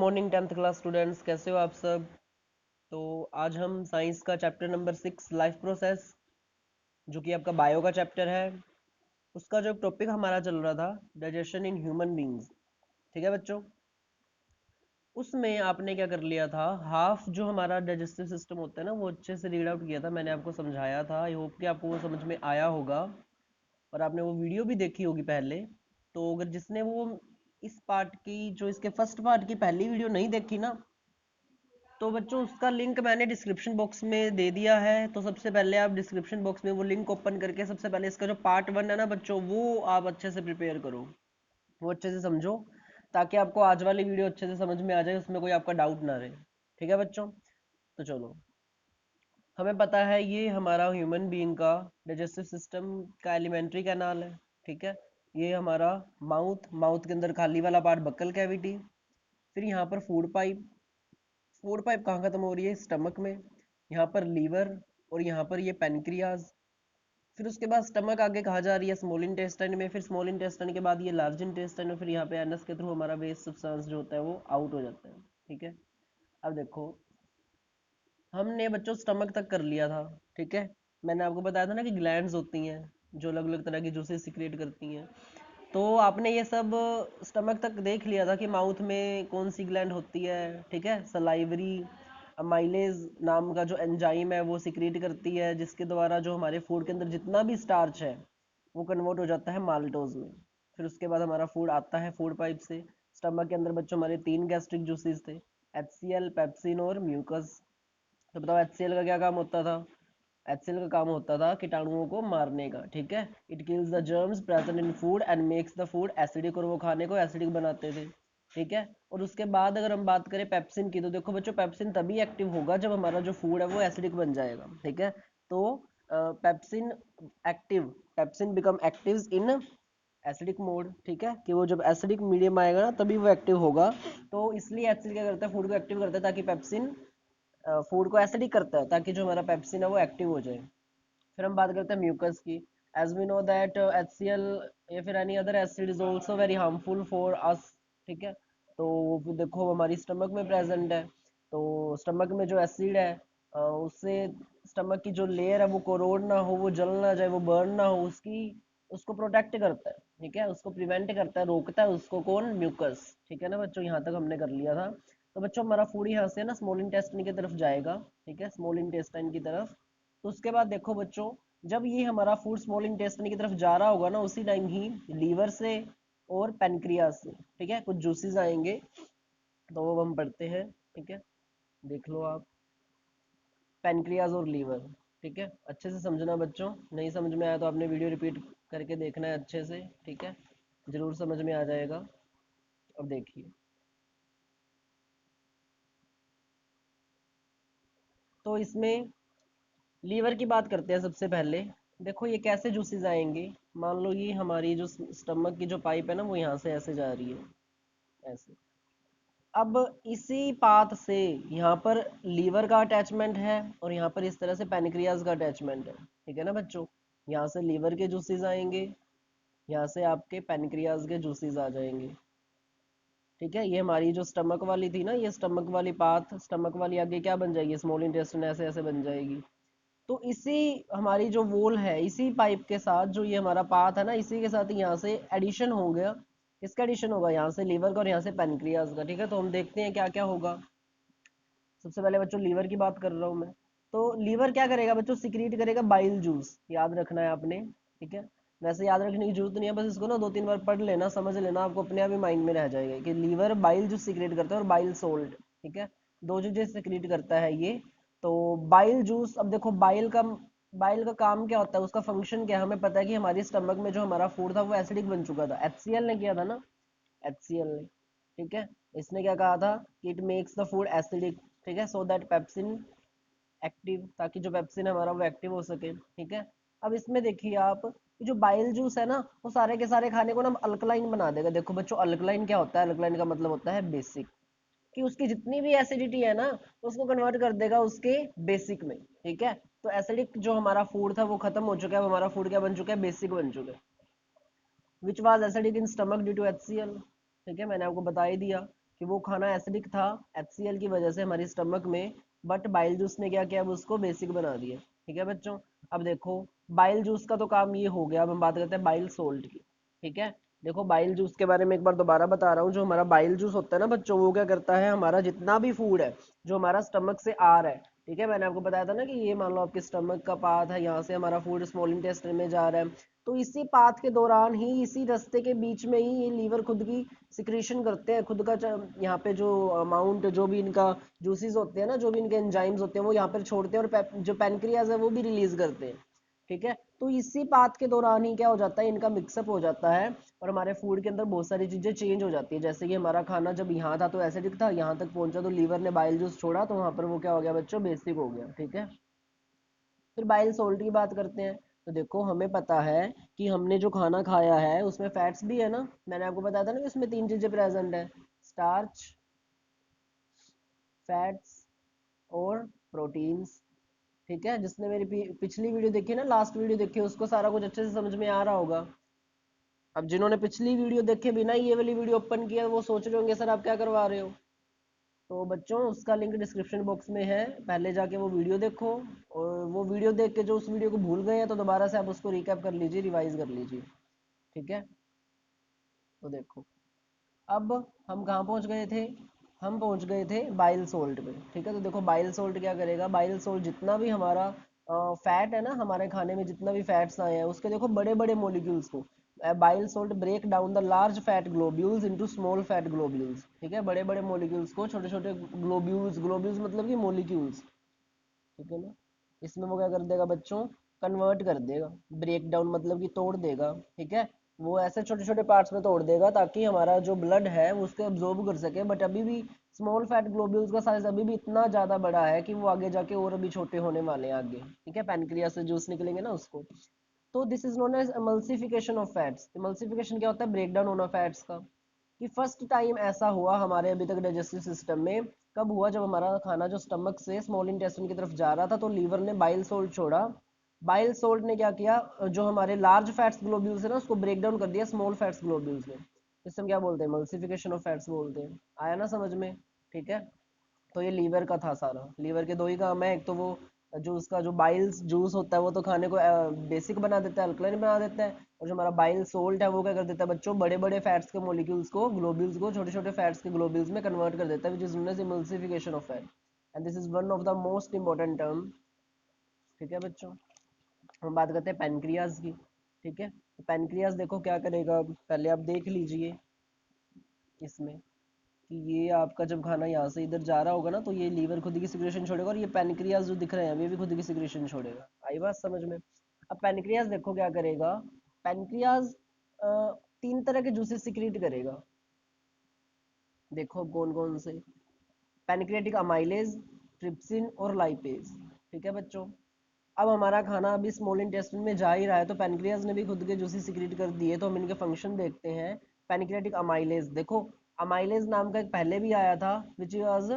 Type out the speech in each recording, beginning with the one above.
Morning 10th class students, कैसे हो आप सब। तो आज हम साइंस का चैप्टर नंबर 6 लाइफ प्रोसेस, जो कि आपका बायो का चैप्टर है, उसका जो टॉपिक हमारा चल रहा था डाइजेशन इन ह्यूमन बींग्स। ठीक है बच्चों, उसमें आपने क्या कर लिया था, हाफ जो हमारा डाइजेस्टिव सिस्टम होता है ना, वो अच्छे से रीड आउट किया था। मैंने आपको समझाया था, आई होप कि आपको वो समझ में आया होगा और आपने वो वीडियो भी देखी होगी पहले। तो अगर जिसने वो इस पार्ट की, जो इसके फर्स्ट पार्ट की पहली वीडियो नहीं देखी ना, तो बच्चों उसका लिंक मैंने डिस्क्रिप्शन बॉक्स में दे दिया है। तो सबसे पहले आप डिस्क्रिप्शन बॉक्स में वो लिंक ओपन करके सबसे पहले इसका जो पार्ट 1 है ना बच्चों, वो आप अच्छे से प्रिपेयर करो, वो अच्छे से समझो, ताकि आपको आज वाली वीडियो अच्छे से समझ में आ जाए, उसमें कोई आपका डाउट ना रहे। ठीक है बच्चों, तो चलो, हमें पता है ये हमारा ह्यूमन बीइंग का डाइजेस्टिव सिस्टम का एलिमेंट्री कैनाल है। ठीक है, ये हमारा माउथ, माउथ के अंदर खाली वाला पार्ट बक्कल कैविटी, फिर यहाँ पर फूड पाइप, फूड पाइप कहाँ खत्म हो रही है, स्टमक में, यहाँ पर लीवर, और यहाँ पर ये पेनक्रियाज। फिर उसके बाद स्टमक आगे कहाँ जा रही है, स्मॉल इंटेस्टाइन में, फिर स्मॉल इंटेस्टाइन के बाद ये लार्ज इंटेस्टाइन में, फिर यहाँ पे एनस के थ्रू हमारा वेस्ट सब्सटेंस जो होता है वो आउट हो जाता है। ठीक है, अब देखो, हमने बच्चों स्टमक तक कर लिया था। ठीक है, मैंने आपको बताया था ना कि ग्लैंड्स होती हैं जो अलग अलग तरह की जूसेस सिक्रिएट करती हैं। तो आपने ये सब स्टमक तक देख लिया था कि माउथ में कौन सी ग्लैंड होती है। ठीक है, सलाइवरी अमाइलेज नाम का जो एंजाइम है वो सिक्रीट करती है, जिसके द्वारा जो हमारे फूड के अंदर जितना भी स्टार्च है वो कन्वर्ट हो जाता है माल्टोज में। फिर उसके बाद हमारा फूड आता है फूड पाइप से। स्टमक के अंदर बच्चों हमारे 3 गैस्ट्रिक जूसेस थे, HCl, पेप्सिन और म्यूकस। तो बताओ HCl का क्या काम होता था। HCl का काम होता था कीटाणुओं को मारने का। ठीक है, it kills the germs present in food and makes the food acidic, और वो खाने को एसिडिक बनाते थे। ठीक है, और उसके बाद अगर हम बात करें पेप्सिन की, तो देखो बच्चों, पेप्सिन तभी एक्टिव होगा जब हमारा जो फूड है वो एसिडिक बन जाएगा। ठीक है, तो pepsin active, pepsin become active in acidic mode. ठीक है, कि वो जब एसिडिक मीडियम आएगा ना तभी वो एक्टिव होगा। तो इसलिए HCl क्या करता है, फूड को एक्टिव करता है, ताकि पेप्सिन फूड को एसिडिक करता है, ताकि जो हमारा पेप्सिन है वो एक्टिव हो जाए। फिर हम बात करते हैं म्यूकस की। As we know that HCl या फिर any other acid is also very harmful for us. ठीक है, तो फिर देखो हमारी स्टमक में प्रेजेंट है। तो स्टमक में जो एसिड है, उससे स्टमक की जो लेयर है वो कोरोड ना हो, वो जल ना जाए, वो बर्न ना हो, उसकी उसको प्रोटेक्ट करता है। ठीक है, उसको प्रिवेंट करता है, रोकता है उसको, कौन, म्यूकस। ठीक है ना बच्चों, यहाँ तक हमने कर लिया था। तो बच्चों हमारा फूड यहाँ से ना स्मॉल इंटेस्टाइन की तरफ जाएगा। ठीक है, स्मॉल इंटेस्टाइन की तरफ। तो उसके बाद देखो बच्चों, जब ये हमारा फूड स्मॉल इंटेस्टाइन की तरफ जा रहा होगा ना, उसी टाइम ही लीवर से और पेनक्रियास से, ठीक है, कुछ जूसेस आएंगे, तो वो हम पढ़ते हैं। ठीक है, देख लो आप, पेनक्रियास और लीवर। ठीक है, अच्छे से समझना बच्चों, नहीं समझ में आया तो आपने वीडियो रिपीट करके देखना है अच्छे से। ठीक है, जरूर समझ में आ जाएगा। अब देखिए, तो इसमें लीवर की बात करते हैं सबसे पहले। देखो ये कैसे जूसेस आएंगे, मान लो ये हमारी जो स्टमक की जो पाइप है ना, वो यहाँ से ऐसे जा रही है, ऐसे। अब इसी पाथ से यहाँ पर लीवर का अटैचमेंट है, और यहाँ पर इस तरह से पेनक्रियाज का अटैचमेंट है। ठीक है ना बच्चों, यहाँ से लीवर के जूसेस आएंगे, यहाँ से आपके पेनक्रियाज के जूसेस आ जाएंगे। ठीक है, ये हमारी जो स्टमक वाली थी ना, ये स्टमक वाली पाथ, स्टमक वाली आगे क्या बन जाएगी, स्मॉल इंटेस्टाइन ऐसे ऐसे बन जाएगी। तो इसी हमारी जो वोल है, इसी पाइप के साथ जो ये हमारा पाथ है ना, इसी के साथ यहाँ से एडिशन हो गया। किसका एडिशन होगा, यहाँ से लीवर का और यहाँ से पेनक्रियाज का। ठीक है, तो हम देखते हैं क्या क्या होगा। सबसे पहले बच्चों लीवर की बात कर रहा हूँ मैं। तो लीवर क्या करेगा बच्चों, सिक्रीट करेगा बाइल जूस, याद रखना है आपने। ठीक है, वैसे याद रखने की जरूरत नहीं है, बस इसको ना 2-3 बार पढ़ लेना, समझ लेना, आपको अपने आप ही माइंड में रह जाएगा कि लीवर बाइल जूस सिक्रीट करता है और बाइल सोल्ट। ठीक है, दो चीजें सिक्रीट करता है ये। तो बाइल जूस, अब देखो बाइल का काम क्या होता है, उसका फंक्शन क्या है, हमें पता है कि हमारी स्टमक में जो हमारा फूड था वो एसिडिक बन चुका था, HCl ने किया था ना, HCl ने। ठीक है, इसने क्या कहा था कि it makes the food acidic. ठीक है, सो दैट पेप्सिन एक्टिव, ताकि जो पेप्सिन हमारा वो एक्टिव हो सके। ठीक है, अब इसमें देखिए आप, जो बाइल जूस है ना, वो सारे के सारे खाने को ना अल्कलाइन बना देगा। देखो बच्चों, अल्कलाइन क्या होता है, अल्कलाइन का मतलब होता है बेसिक, कि उसकी जितनी भी एसिडिटी है ना, उसको कन्वर्ट कर देगा उसके बेसिक में। ठीक है, तो एसिडिक जो हमारा फूड था वो खत्म हो चुका है, वो हमारा फूड क्या बन चुका है, बेसिक बन चुका है, which was acidic in stomach due to HCl। ठीक है, मैंने आपको बता ही दिया। कि वो खाना एसिडिक था HCl की वजह से हमारी स्टमक में, बट बाइल जूस ने क्या किया, अब उसको बेसिक बना दिया। ठीक है बच्चों, अब देखो बाइल जूस का तो काम ये हो गया, अब हम बात करते हैं बाइल सोल्ट की। ठीक है, देखो बाइल जूस के बारे में एक बार दोबारा बता रहा हूँ। जो हमारा बाइल जूस होता है ना बच्चों, वो क्या करता है, हमारा जितना भी फूड है जो हमारा स्टमक से आ रहा है, ठीक है, मैंने आपको बताया था ना कि ये मान लो आपके स्टमक का पाथ है, यहाँ से हमारा फूड स्मॉल इंटेस्टाइन में जा रहा है, तो इसी पाथ के दौरान ही, इसी रास्ते के बीच में ही ये लीवर खुद की सिक्रीशन करते हैं, खुद का यहाँ पे जो अमाउंट, जो भी इनका जूसेस होते हैं ना, जो भी इनके एंजाइम्स होते हैं वो यहाँ पर छोड़ते हैं, और जो पैनक्रियाज है वो भी रिलीज करते हैं। ठीक है, तो इसी पाथ के दौरान ही क्या हो जाता है, इनका मिक्सअप हो जाता है, और हमारे फूड के अंदर बहुत सारी चीजें चेंज हो जाती है। जैसे कि हमारा खाना जब यहाँ था तो एसिडिक था, यहाँ तक पहुंचा तो लीवर ने बाइल जूस छोड़ा, तो वहां पर वो क्या हो गया बच्चों, बेसिक हो गया। ठीक है, फिर बाइल सोल्ट की बात करते हैं। तो देखो हमें पता है कि हमने जो खाना खाया है उसमें फैट्स भी है ना, मैंने आपको बताया था ना कि उसमें तीन चीजें प्रेजेंट है, स्टार्च, फैट्स और प्रोटीन्स। ठीक है, जिसने मेरी पिछली वीडियो देखी है ना, लास्ट वीडियो देखी है, उसको सारा कुछ अच्छे से समझ में आ रहा होगा। अब जिन्होंने पिछली वीडियो देखे बिना ये वाली वीडियो ओपन किया, वो सोच रहे होंगे सर आप क्या करवा रहे हो। तो बच्चों उसका लिंक डिस्क्रिप्शन बॉक्स में है, पहले जाके वो वीडियो देखो, और वो वीडियो देख के जो उस वीडियो को भूल गए हैं तो दोबारा से आप उसको रिकैप कर लीजिए, रिवाइज कर लीजिए। ठीक है, तो देखो अब हम कहाँ पहुँच गए थे, हम पहुँच गए थे बाइल सोल्ट पे। ठीक है, तो देखो बाइल सोल्ट क्या करेगा, बाइल सोल्ट जितना भी हमारा फैट है ना, हमारे खाने में जितना भी फैट्स आए हैं उसके देखो बड़े बड़े मोलिक्यूल्स को, bile salt break down the large fat globules into small fat globules. ठीक है, बड़े बड़े मोलिक्यूल्स को छोटे छोटे ग्लोब्यूल्स, ग्लोब्यूल्स मतलब कि मोलिक्यूल्स, ठीक है ना, इसमें वो क्या कर देगा बच्चों, कन्वर्ट कर देगा, ब्रेक डाउन मतलब कि तोड़ देगा। ठीक है, वो ऐसे छोटे छोटे पार्ट्स में तोड़ देगा ताकि हमारा जो ब्लड है वो उसको एब्जॉर्ब कर सके, बट अभी भी स्मॉल फैट ग्लोब्यूल्स का साइज अभी भी इतना ज्यादा बड़ा है कि वो आगे जाके और अभी छोटे होने वाले हैं आगे। ठीक है, पैनक्रियास से जूस निकलेंगे ना उसको। तो this is known as emulsification of fats. Emulsification क्या होता है, ब्रेक डाउन होना फैट्स का। कि फर्स्ट टाइम ऐसा हुआ हमारे अभी तक डाइजेस्टिव सिस्टम में, कब हुआ, जब हमारा खाना जो स्टमक से स्मॉल इंटेस्टाइन की तरफ जा रहा था तो लीवर ने बाइल सोल्ट छोड़ा, बाइल सोल्ट ने क्या किया, जो हमारे लार्ज फैट्स ग्लोब्यूल्स है ना उसको ब्रेक डाउन कर दिया स्मॉल फैट्स ग्लोब्यूल्स में। इसे हम क्या बोलते हैं, मल्सिफिकेशन ऑफ फैट्स बोलते हैं। आया ना समझ में। ठीक है, तो ये लीवर का था सारा। लीवर के दो ही काम है, एक तो वो जो उसका जो बाइल्स जूस होता है वो तो खाने को बेसिक बना देता है, अल्कलाइन बना देता है, और जो हमारा बाइल सोल्ट है वो क्या कर देता है बच्चों, बड़े बड़े फैट्स के मॉलिक्यूल्स को, ग्लोब्यूल्स को छोटे छोटे फैट्स के ग्लोब्यूल्स में कन्वर्ट कर देता है, which is known as emulsification of fat, and this is one of the most important term. ठीक है बच्चों, हम बात करते हैं पैनक्रियाज की। ठीक है, तो पैनक्रियाज देखो क्या करेगा, पहले आप देख लीजिए इसमें कि ये आपका जब खाना यहाँ से इधर जा रहा होगा ना तो ये लीवर खुद की सिक्रेशन छोड़ेगा, और ये पैनक्रियाज जो दिख रहे हैं ये भी खुद की सिक्रेशन छोड़ेगा। आई बात समझ में। अब पैनक्रियाज देखो क्या करेगा, पैनक्रियाज तीन तरह के जूसेस सिक्रीट करेगा। देखो कौन कौन से, पैनक्रियाटिक अमाइलेज, ट्रिप्सिन और लाइपेज। ठीक है बच्चों, अब हमारा खाना अभी स्मॉल इंटेस्टाइन में जा ही रहा है तो पैनक्रियाज ने भी खुद के जूसेस सिक्रीट कर दिए, तो हम इनके फंक्शन देखते हैं। पैनक्रियाटिक अमाइलेज देखो, अमाइलेज नाम का एक पहले भी आया था, विच वाज,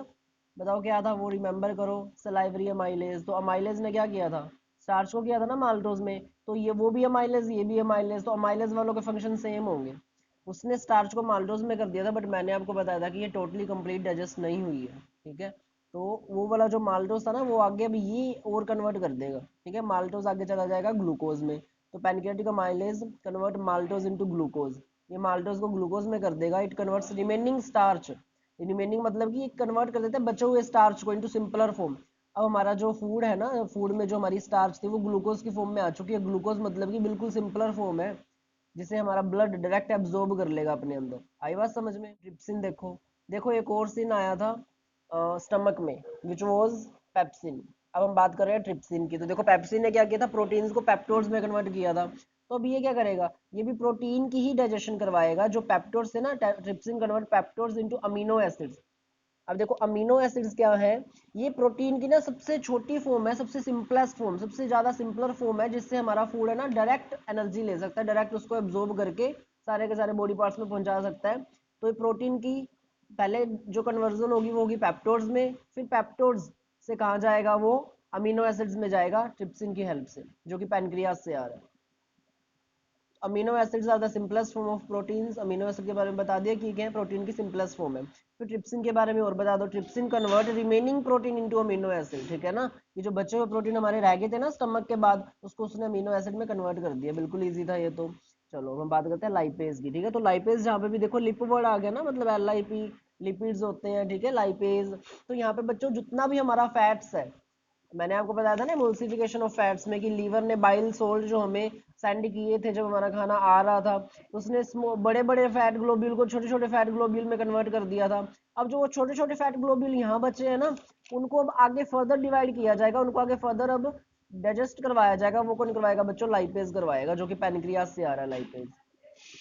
बताओ क्या था वो, रिमेंबर करो, सलाइवरी अमाइलेज। तो अमाइलेज ने क्या किया था, स्टार्च को किया था ना माल्टोज में, तो ये वो भी अमाइलेज ये भी अमाइलेज, तो अमाइलेज वालों के फंक्शन सेम होंगे। उसने स्टार्च को माल्टोज में कर दिया था, बट मैंने आपको बताया था कि ये टोटली कंप्लीट डाइजेस्ट नहीं हुई है। ठीक है, तो वो वाला जो माल्टोज था ना वो आगे अभी ये और कन्वर्ट कर देगा। ठीक है, माल्टोज आगे चला जाएगा ग्लूकोज में, तो pancreatic amylase convert maltose into glucose, ये माल्टोज को ग्लूकोज में कर देगा। It converts remaining starch, remaining मतलब कि कन्वर्ट कर देते हैं बचे हुए स्टार्च को इनटू सिंपलर फॉर्म। अब हमारा जो फूड है ना, फूड में जो हमारी स्टार्च थी वो ग्लूकोज की फॉर्म में आ चुकी है। ग्लूकोज मतलब कि बिल्कुल सिंपलर फॉर्म है, जिसे हमारा ब्लड डायरेक्ट एब्जॉर्ब कर लेगा अपने अंदर। आई बात समझ में। ट्रिप्सिन देखो, देखो एक और सीन आया था स्टमक में, विच वॉज पेप्सिन। अब हम बात कर रहे हैं ट्रिप्सिन की, तो देखो पेप्सिन ने क्या किया था, प्रोटीन्स को पेप्टोड्स में कन्वर्ट किया था। तो अब ये क्या करेगा, ये भी प्रोटीन की ही डाइजेशन करवाएगा, जो पेप्टोड्स है ना, trypsin convert peptides into amino acids. अब देखो अमीनो एसिड्स क्या है, ये प्रोटीन की ना सबसे छोटी फॉर्म है, सबसे सिंपलेस्ट फॉर्म, सबसे ज्यादा सिंपलर फॉर्म है, जिससे हमारा फूड है ना डायरेक्ट एनर्जी ले सकता है, डायरेक्ट उसको एब्जॉर्ब करके सारे के सारे बॉडी पार्ट्स में पहुंचा सकता है। तो ये प्रोटीन की पहले जो कन्वर्जन होगी वो होगी पेप्टोड्स में, फिर पेप्टोड्स से कहाँ जाएगा वो, अमीनो एसिड्स में जाएगा ट्रिप्सिन की हेल्प से, जो कि पैनक्रियाज से आ रहा है। Amino acids are the simplest form of proteins. Amino acid के बारे में बता दिया कि क्या है, प्रोटीन की सिंपलेस्ट फॉर्म है। फिर ट्रिप्सिन के बारे में और बता दो, trypsin convert remaining protein into amino acid, ठीक है ना। ये जो बचे हुए प्रोटीन हमारे रह गए थे ना स्टमक के बाद, उसको उसने अमीनो एसिड में कन्वर्ट कर दिया, बिल्कुल ईजी था ये तो। चलो हम बात करते हैं लाइपेज की, ठीक है। तो लाइपेज जहाँ पे भी देखो लिप वर्ड आ गया ना, मतलब LIP, लिपिड्स होते हैं, ठीक है, लाइपेज। तो यहाँ पे बच्चों जितना भी हमारा फैट्स है, मैंने आपको बताया था ना एमल्सिफिकेशन ऑफ फैट्स में, कि लीवर ने बाइल सोल्ट जो हमें सेंड किए थे जब हमारा खाना आ रहा था, उसने बड़े बड़े फैट ग्लोब्यूल को छोटे छोटे फैट ग्लोब्यूल में कन्वर्ट कर दिया था। अब जो वो छोटे छोटे फैट ग्लोब्यूल यहाँ बचे हैं ना, उनको अब आगे फर्दर डिवाइड किया जाएगा, उनको आगे फर्दर अब डाइजेस्ट करवाया जाएगा। वो कौन करवाएगा बच्चों? लाइपेज करवाएगा, जो कि पैनक्रियाज से आ रहा है लाइपेज।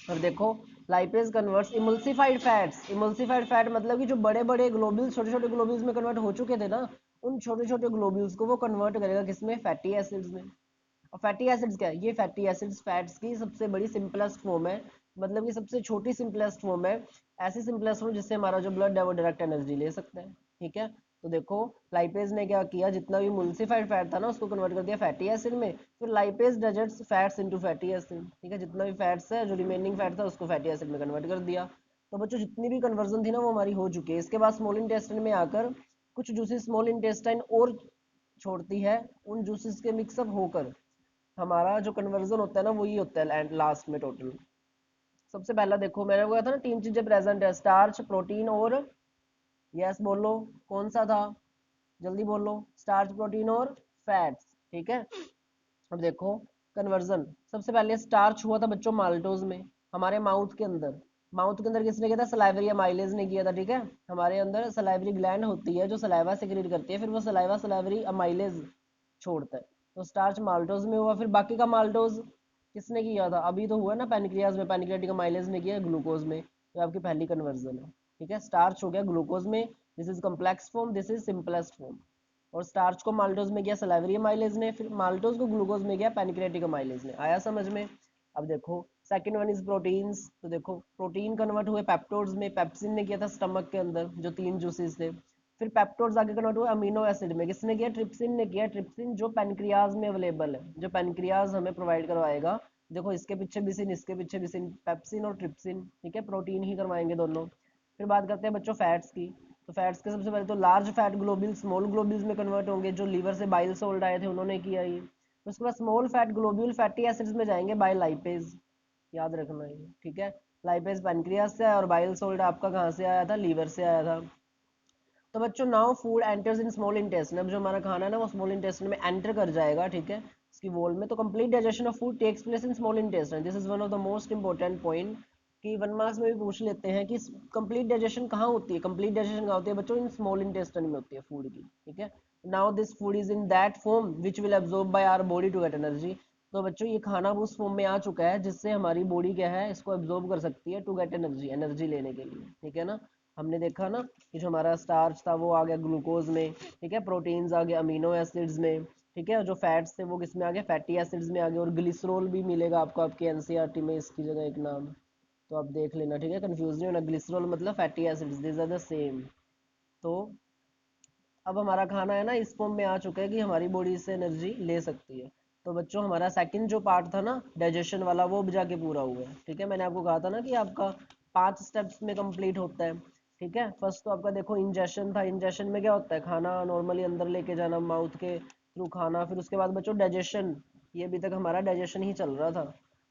और देखो, lipase converts emulsified fats. Emulsified fat मतलब कि जो बड़े बड़े ग्लोब्यूल्स छोटे छोटे ग्लोब्यूल्स में कन्वर्ट हो चुके थे ना, उन छोटे छोटे ग्लोब्यूल्स को वो कन्वर्ट करेगा किसमें? फैटी एसिड्स में। और फैटी एसिड्स क्या है? ये फैटी एसिड्स फैट्स की सबसे बड़ी सिंपलेस्ट फॉर्म है, मतलब कि सबसे छोटी सिंपलेस्ट फॉर्म है। ऐसी सिंपलेस्ट फॉर्म जिससे हमारा जो ब्लड है वो डायरेक्ट एनर्जी ले सकता है, ठीक है। तो देखो, लाइपेज ने क्या किया, जितना भी मुल्सिफाइड फैट था ना उसको कन्वर्ट कर दिया फैटी एसिड में। फिर lipase digests fats into fatty acid, ठीक है। जितना भी फैट्स है, जो रिमेनिंग फैट था, उसको फैटी एसिड में कन्वर्ट कर दिया। तो बच्चों जितनी भी कन्वर्जन थी ना वो हमारी हो चुकी है। इसके बाद स्मॉल इंटेस्टाइन में आकर कुछ जूसेस स्मॉल इंटेस्टाइन और छोड़ती है, उन जूसेस के मिक्सअप होकर हमारा जो कन्वर्जन होता है ना वही होता है लास्ट में टोटल। सबसे पहला देखो, मैंने बोला था ना तीन चीजें प्रेजेंट है, स्टार्च, प्रोटीन और, यस बोलो, कौन सा था? जल्दी बोलो। स्टार्च, प्रोटीन और फैट्स, ठीक है। अब देखो कन्वर्जन, सबसे पहले स्टार्च हुआ था बच्चों माल्टोज में, हमारे माउथ के अंदर। माउथ के अंदर किसने किया था? सलाइवरी अमाइलेज ने किया था, ठीक है। हमारे अंदर सलाइवरी ग्लैंड होती है जो सलाइवा सेक्रेट करती है, फिर वो सलाइवा सलाइवरी अमाइलेज छोड़ता है। तो स्टार्च माल्टोज में हुआ। फिर बाकी का माल्टोज किसने किया था? अभी तो हुआ ना पैनक्रियाज में, पैनक्रियाटिक अमाइलेज ने किया ग्लूकोज में। तो आपकी पहली कन्वर्जन है, ठीक है। स्टार्च हो गया ग्लूकोज में, this is complex form, this is simplest form. और स्टार्च को माल्टोज में किया सलाइवरी अमाइलेज ने, फिर माल्टोज को ग्लूकोज में किया पैनक्रियाटिक अमाइलेज ने। आया समझ में? अब देखो सेकंड वन इज प्रोटीन्स। तो देखो प्रोटीन कन्वर्ट हुए पेप्टोड्स में, पेप्सिन ने किया था स्टमक के अंदर जो तीन जूसेस थे। फिर पेप्टोड्स आगे कन्वर्ट हुए अमीनो एसिड में, किसने किया? ट्रिप्सिन ने किया। ट्रिप्सिन जो पैनक्रियाज में अवेलेबल है, जो पैनक्रियाज हमें प्रोवाइड करवाएगा। देखो इसके पीछे भी सिन, इसके पीछे भी सिन, पेप्सिन और ट्रिप्सिन, ठीक है, प्रोटीन ही करवाएंगे दोनों। फिर बात करते हैं बच्चों फैट्स की। तो फैट्स के सबसे पहले तो large fat globule small globules में कन्वर्ट होंगे, जो लीवर से बाइल सोल्ट आए थे उन्होंने किया ये। उसके बाद small fat globule fatty acids में जाएंगे बाय लाइपेज, याद रखना ये, ठीक है। लाइपेज पैनक्रियाज से आया और बाइल सोल्ट आपका कहाँ से आया था? लीवर से आया था। तो बच्चों now food enters in small intestine. अब जो हमारा खाना है ना वो स्मॉल इंटेस्टाइन में एंटर कर जाएगा, ठीक है, इसकी वॉल में। तो complete digestion of food takes place in small intestine, this is one of the most important point, कि 1 मार्क्स में भी पूछ लेते हैं कि कंप्लीट डाइजेशन कहाँ होती है। कंप्लीट डाइजेशन कहाँ होती है बच्चों? इन स्मॉल इंटेस्टाइन में होती है फूड की, ठीक है। Now this food is in that form which will absorb by our body to get energy. तो बच्चों ये खाना उस फॉर्म में आ चुका है जिससे हमारी बॉडी क्या है, इसको एब्जॉर्ब कर सकती है टू गेट एनर्जी, एनर्जी लेने के लिए, ठीक है ना। हमने देखा ना कि जो हमारा स्टार्च था वो आ गया ग्लूकोज में, ठीक है, प्रोटीन्स आ गए अमीनो एसिड्स में, ठीक है, जो फैट्स थे वो किस में आ गए? फैटी एसिड्स में आ गए। और ग्लिसरॉल भी मिलेगा आपको आपके एनसीईआरटी में, इसकी जगह एक नाम, तो आप देख लेना, ठीक है, कंफ्यूज नहीं होना। ग्लिसरॉल मतलब fatty acids, this are the same. तो अब हमारा खाना है ना इस फॉर्म में आ चुका है कि हमारी बॉडी इससे एनर्जी ले सकती है। तो बच्चों हमारा सेकंड जो पार्ट था ना डाइजेशन वाला, वो भी जाके पूरा हुआ है, ठीक है। मैंने आपको कहा था ना कि आपका 5 स्टेप्स में कंप्लीट होता है, ठीक है। फर्स्ट तो आपका देखो इंजेशन था। इंजेशन में क्या होता है? खाना नॉर्मली अंदर लेके जाना माउथ के थ्रू खाना। फिर उसके बाद बच्चों डाइजेशन, ये अभी तक हमारा डाइजेशन ही चल रहा था,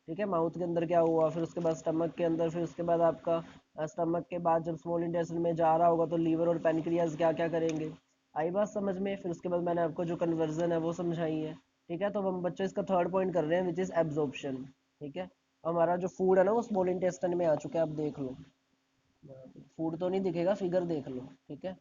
ठीक है। माउथ के अंदर क्या हुआ, फिर उसके बाद स्टमक के अंदर, फिर उसके बाद आपका स्टमक के बाद जब स्मॉल इंटेस्टाइन में जा रहा होगा तो लीवर और पैनक्रियाज क्या क्या करेंगे। आई बात समझ में? फिर उसके बाद मैंने आपको जो कन्वर्जन है वो समझाई है, ठीक है। तो अब हम बच्चों इसका थर्ड पॉइंट कर रहे हैं विच इज एब्जॉर्प्शन, ठीक है। हमारा जो फूड है ना वो स्मॉल इंटेस्टाइन में आ चुका है, आप देख लो। फूड तो नहीं दिखेगा, फिगर देख लो, ठीक है।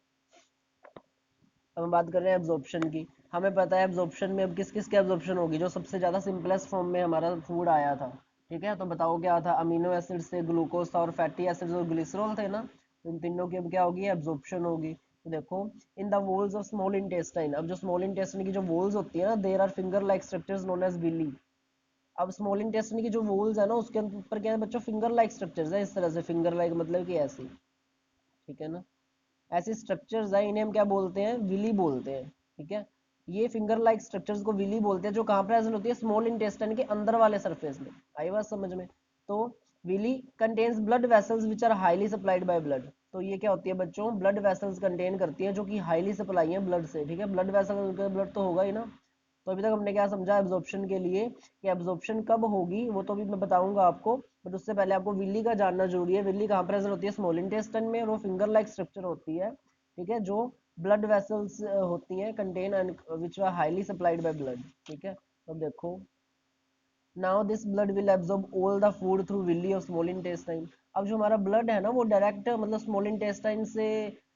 अब हम बात कर रहे हैं एब्जॉर्प्शन की। हमें पता है एब्जॉर्प्शन में अब किस किस की एब्जॉर्प्शन होगी? जो सबसे ज़्यादा सिंपलेस्ट फॉर्म में हमारा फूड आया था, ठीक है। तो बताओ क्या था? अमीनो एसिड से ग्लूकोज था और फैटी एसिड्स और ग्लिसरॉल थे ना। तो इन तीनों की अब क्या होगी? एब्जॉर्प्शन होगी। तो देखो in the walls of small intestine, अब जो स्मॉल इंटेस्टाइन की जो वॉल्स होती है ना, there are finger like structures known as villi. अब स्मॉल इंटेस्टाइन की जो वॉल्स है ना उसके ऊपर क्या है बच्चों? फिंगर लाइक स्ट्रक्चर्स है, इस तरह से फिंगर लाइक मतलब कि ऐसी, ठीक है ना। ऐसे स्ट्रक्चर्स है, इन्हें हम क्या बोलते हैं? विली बोलते हैं, ठीक है। ये फिंगर लाइक स्ट्रक्चर्स को विली बोलते हैं, जो कहाँ प्रेजेंट होती है, स्मॉल इंटेस्टाइन के अंदर वाले सरफेस में। आई बात समझ में? तो villi contains blood vessels which are highly supplied by blood. तो ये क्या होती है बच्चों, ब्लड वेसल्स कंटेन करती है जो कि हाईली सप्लाई है ब्लड से, ठीक है। ब्लड वेसल ब्लड तो होगा ही ना। तो अभी तक हमने क्या समझा एब्जॉर्प्शन के लिए, कि एब्जॉर्प्शन कब होगी वो तो अभी मैं बताऊंगा आपको, बट उससे पहले आपको विली का जानना जरूरी है। विली कहाँ प्रेजेंट होती है, स्मॉल इंटेस्टाइन में, और वो फिंगर लाइक स्ट्रक्चर होती है, ठीक है, जो ब्लड वेसल्स होती हैं contain and which are highly supplied by blood, ठीक है। तो देखो, now this blood will absorb all the food through villi और स्मॉल इंटेस्टाइन। अब जो हमारा ब्लड है ना, वो डायरेक्ट मतलब स्मॉल इंटेस्टाइन से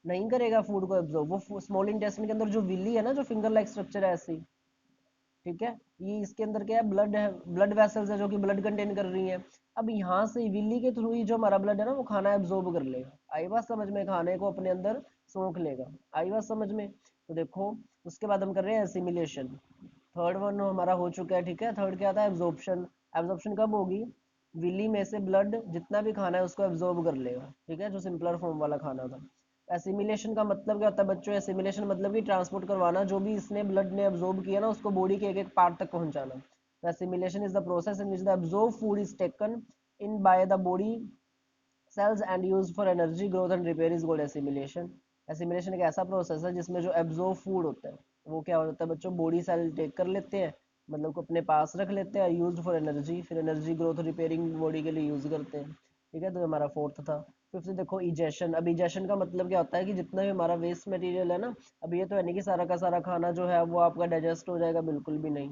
नहीं करेगा फूड को एब्जॉर्ब, वो स्मॉल इंटेस्टाइन के अंदर जो विली है ना, जो फिंगर लाइक स्ट्रक्चर है ऐसी, ठीक है, ये इसके अंदर क्या है, ब्लड है, ब्लड वेसल्स है जो कि ब्लड कंटेन कर रही हैं। अब यहाँ से विली के थ्रू ही जो हमारा ब्लड है ना, वो खाना एब्जॉर्ब कर लेगा। आई बात समझ में, खाने को अपने अंदर सोख लेगा। आई बात समझ में? तो देखो, उसके बाद हम कर रहे हैं एसिमिलेशन। थर्ड वन हमारा हो चुका है, ठीक है। थर्ड क्या था, एब्जॉर्प्शन। एब्जॉर्प्शन कब होगी, विली में से ब्लड जितना भी खाना है उसको एब्जॉर्ब कर लेगा, ठीक है, जो सिंपलर फॉर्म वाला खाना था। एसिमिलेशन का मतलब क्या होता है बच्चों, एसिमिलेशन मतलब कि ट्रांसपोर्ट करवाना, जो भी इसने ब्लड ने एब्जॉर्ब किया ना उसको बॉडी के एक एक पार्ट तक पहुंचाना। Assimilation is the process in which the absorb food is taken in by the body cells and use for energy growth and repair is called assimilation. Assimilation एक ऐसा प्रोसेस है जिसमें जो एब्जॉर्ब फूड होता है वो क्या होता है बच्चों, बॉडी सेल टेक कर लेते हैं, मतलब को अपने पास रख लेते हैं, यूज फॉर एनर्जी, फिर एनर्जी ग्रोथ रिपेयरिंग बॉडी के लिए यूज करते हैं, ठीक है। तो हमारा फोर्थ था। फिफ्थ देखो, इजेशन। अब इजेशन का मतलब क्या होता है कि जितना भी हमारा वेस्ट मटेरियल है ना, अब ये तो है नहीं कि सारा का सारा खाना जो है वो आपका डाइजेस्ट हो जाएगा, बिल्कुल भी नहीं,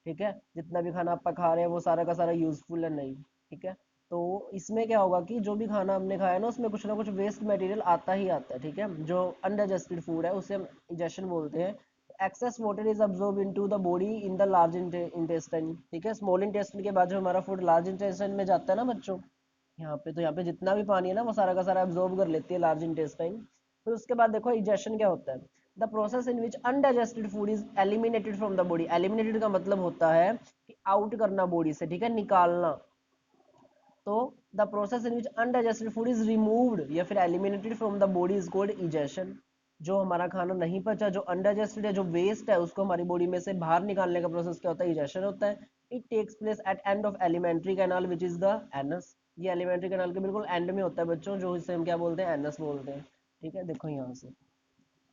ठीक है। जितना भी खाना आप खा रहे हैं वो सारा का सारा यूजफुल है नहीं, ठीक है। तो इसमें क्या होगा कि जो भी खाना हमने खाया ना उसमें कुछ ना कुछ वेस्ट मटेरियल आता ही आता है, ठीक है। जो अनडाइजेस्टेड फूड है उसे हम इजेशन बोलते हैं। Excess water is absorb into the body in the large intestine, ठीक है। स्मॉल इंटेस्टाइन के बाद जो हमारा फूड लार्ज इंटेस्टाइन में जाता है ना बच्चों, यहाँ पे तो यहाँ पे जितना भी पानी है ना वो सारा का सारा एब्जॉर्ब कर लेती है लार्ज इंटेस्टाइन। फिर उसके बाद देखो इजेशन क्या होता है, the process in which undigested food is eliminated from the body. Eliminated का मतलब होता है कि आउट करना बॉडी से, ठीक है, निकालना। तो the process in which undigested food is removed या फिर eliminated from the body is called egestion. जो हमारा खाना नहीं पचा, जो अनडाइजेस्टेड है, जो वेस्ट है, उसको हमारी बॉडी में से बाहर निकालने का प्रोसेस क्या होता है, इजेशन होता है। It takes place at end of alimentary canal which is the anus. ये एलिमेंट्री कैनाल के बिल्कुल एंड में होता है बच्चों, जो इसे हम क्या बोलते हैं, एनस बोलते हैं, ठीक है। देखो यहाँ से,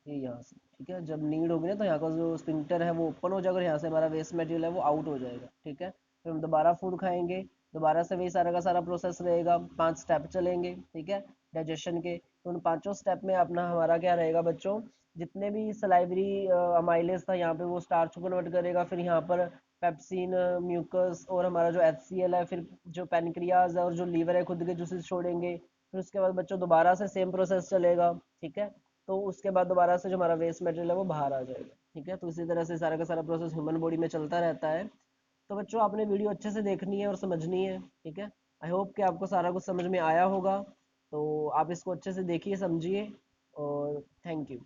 ये यहाँ से, ठीक है, जब नीड होगी ना तो यहाँ का जो स्पिंक्टर है वो ओपन हो जाएगा और यहाँ से हमारा वेस्ट मटेरियल है वो आउट हो जाएगा, ठीक है। फिर हम दोबारा फूड खाएंगे, दोबारा से वही सारा का सारा प्रोसेस रहेगा, 5 स्टेप चलेंगे, ठीक है, डाइजेशन के। तो उन पांचों स्टेप में अपना हमारा क्या रहेगा बच्चों, जितने भी सलाइवरी अमाइलेज था यहाँ पे वो स्टार्च को कन्वर्ट करेगा, फिर यहाँ पर पेप्सिन, म्यूकस और हमारा जो HCl है, फिर जो पैनक्रियाज है और जो लीवर है खुद के जूसेस छोड़ेंगे। फिर उसके बाद बच्चों दोबारा से सेम प्रोसेस चलेगा, ठीक है। तो उसके बाद दोबारा से जो हमारा वेस्ट मटेरियल है वो बाहर आ जाएगा, ठीक है। तो इसी तरह से सारा का सारा प्रोसेस ह्यूमन बॉडी में चलता रहता है। तो बच्चों आपने वीडियो अच्छे से देखनी है और समझनी है, ठीक है। आई होप कि आपको सारा कुछ समझ में आया होगा। तो आप इसको अच्छे से देखिए, समझिए, और थैंक यू।